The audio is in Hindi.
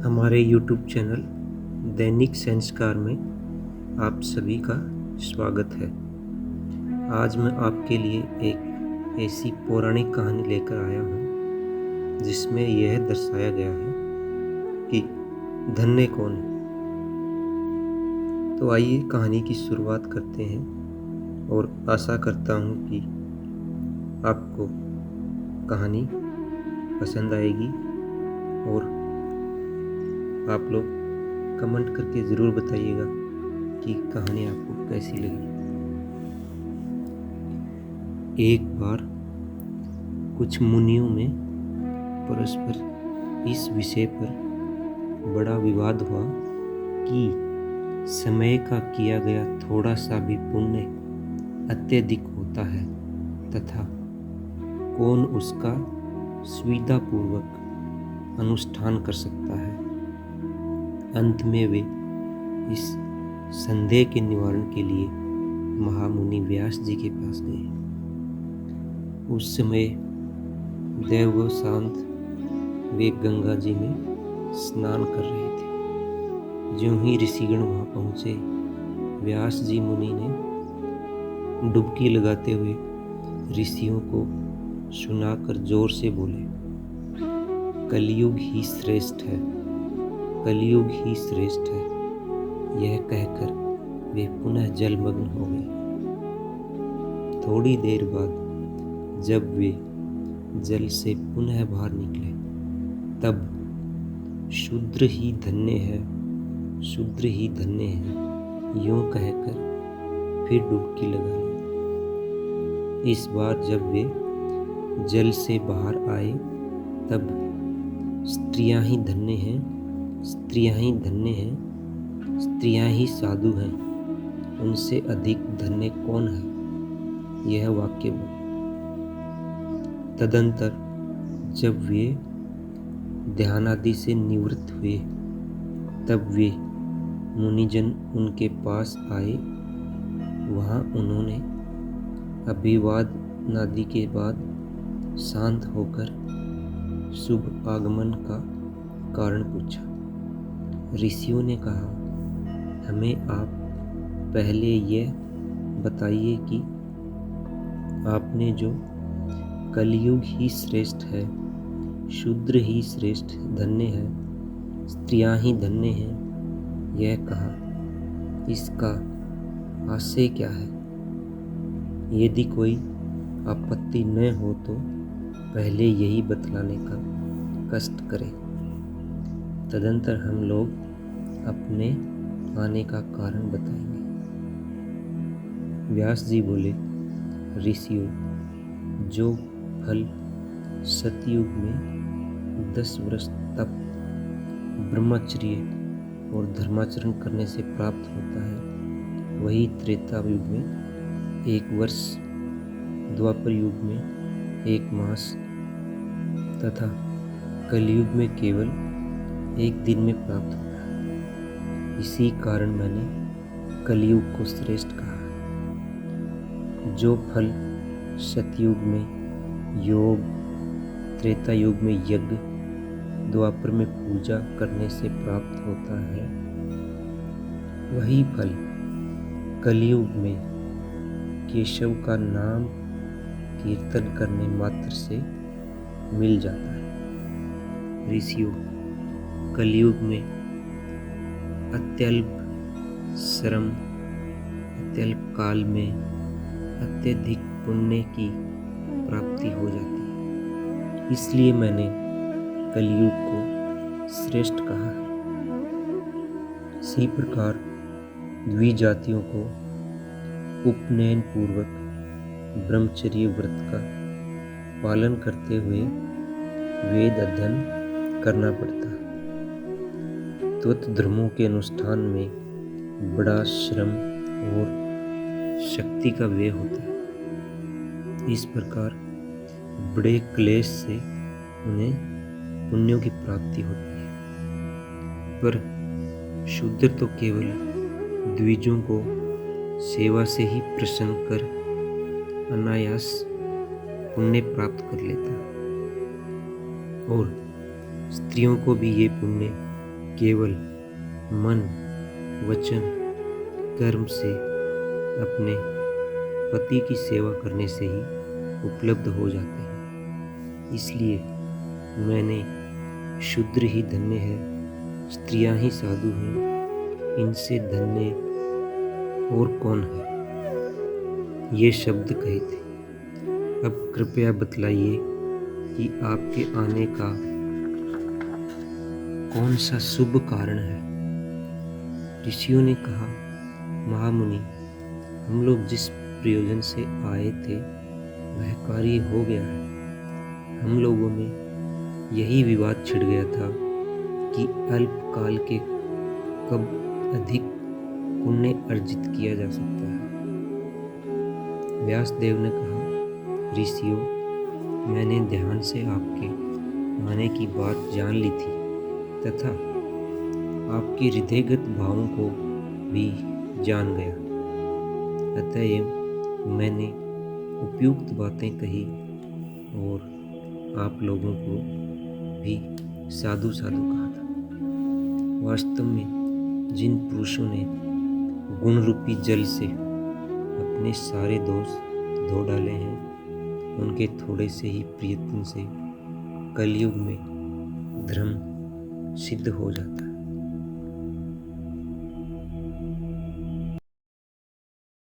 हमारे YouTube चैनल दैनिक संस्कार में आप सभी का स्वागत है। आज मैं आपके लिए एक ऐसी पौराणिक कहानी लेकर आया हूँ जिसमें यह दर्शाया गया है कि धन्य कौन है। तो आइए कहानी की शुरुआत करते हैं और आशा करता हूँ कि आपको कहानी पसंद आएगी और आप लोग कमेंट करके ज़रूर बताइएगा कि कहानी आपको कैसी लगी। एक बार कुछ मुनियों में परस्पर इस विषय पर बड़ा विवाद हुआ कि समय का किया गया थोड़ा सा भी पुण्य अत्यधिक होता है तथा कौन उसका सुविधापूर्वक अनुष्ठान कर सकता है। अंत में वे इस संदेह के निवारण के लिए महामुनि व्यास जी के पास गए। उस समय देव शांत वे गंगा जी में स्नान कर रहे थे। ज्यों ही ऋषिगण वहां पहुंचे, व्यास जी मुनि ने डुबकी लगाते हुए ऋषियों को सुनाकर जोर से बोले, कलयुग ही श्रेष्ठ है, कलयुग ही श्रेष्ठ है। यह कहकर वे पुनः जलमग्न हो गए। थोड़ी देर बाद जब वे जल से पुनः बाहर निकले तब शूद्र ही धन्य है, शूद्र ही धन्य है, यूं कहकर फिर डुबकी लगा ली। इस बार जब वे जल से बाहर आए तब स्त्रियां ही धन्य हैं, स्त्रियां ही धन्य हैं, स्त्रियां ही साधु हैं, उनसे अधिक धन्य कौन है। यह वाक्य बोले। तदंतर जब वे ध्यानादि से निवृत्त हुए तब वे मुनिजन उनके पास आए। वहां उन्होंने अभिवादनादि के बाद शांत होकर शुभ आगमन का कारण पूछा। ऋषियों ने कहा, हमें आप पहले यह बताइए कि आपने जो कलयुग ही श्रेष्ठ है, शूद्र ही श्रेष्ठ धन्य है, स्त्रियां ही धन्य हैं, यह कहा, इसका आशय क्या है। यदि कोई आपत्ति न हो तो पहले यही बतलाने का कष्ट करें। तदंतर हम लोग अपने आने का कारण बताएंगे। व्यास जी बोले, ऋषियों, जो फल सतयुग में 10 वर्ष तप, ब्रह्मचर्य और धर्माचरण करने से प्राप्त होता है, वही त्रेता युग में 1 वर्ष, द्वापर युग में 1 मास तथा कलयुग में केवल 1 दिन में प्राप्त होता है। इसी कारण मैंने कलयुग को श्रेष्ठ कहा है। जो फल सतयुग में योग, त्रेता युग में यज्ञ, द्वापर में पूजा करने से प्राप्त होता है, वही फल कलयुग में केशव का नाम कीर्तन करने मात्र से मिल जाता है। ऋषियों, कलयुग में अत्यल्प श्रम, अत्यल्प काल में अत्यधिक पुण्य की प्राप्ति हो जाती है। इसलिए मैंने कलयुग को श्रेष्ठ कहा है। इसी प्रकार द्विजातियों को उपनयन पूर्वक ब्रह्मचर्य व्रत का पालन करते हुए वेद अध्ययन करना पड़ता है। त्वत धर्मों के अनुष्ठान में बड़ा श्रम और शक्ति का व्यय होता है। इस प्रकार बड़े क्लेश से उन्हें पुण्यों की प्राप्ति होती है। पर शूद्र तो केवल द्विजों को सेवा से ही प्रसन्न कर अनायास पुण्य प्राप्त कर लेता है और स्त्रियों को भी ये पुण्य केवल मन, वचन, कर्म से अपने पति की सेवा करने से ही उपलब्ध हो जाते हैं। इसलिए मैंने शूद्र ही धन्य है, स्त्रियां ही साधु हैं, इनसे धन्य और कौन है, ये शब्द कहे थे। अब कृपया बतलाइए कि आपके आने का कौन सा शुभ कारण है। ऋषियों ने कहा, महामुनि, हम लोग जिस प्रयोजन से आए थे वह कार्य हो गया है। हम लोगों में यही विवाद छिड़ गया था कि अल्पकाल के कब अधिक पुण्य अर्जित किया जा सकता है। व्यासदेव ने कहा, ऋषियों, मैंने ध्यान से आपके आने की बात जान ली थी तथा आपके हृदयगत भावों को भी जान गया। अतएव मैंने उपयुक्त बातें कही और आप लोगों को भी साधु साधु कहा था। वास्तव में जिन पुरुषों ने गुण रूपी जल से अपने सारे दोष धो डाले हैं, उनके थोड़े से ही प्रयत्न से कलयुग में धर्म सिद्ध हो जाता है।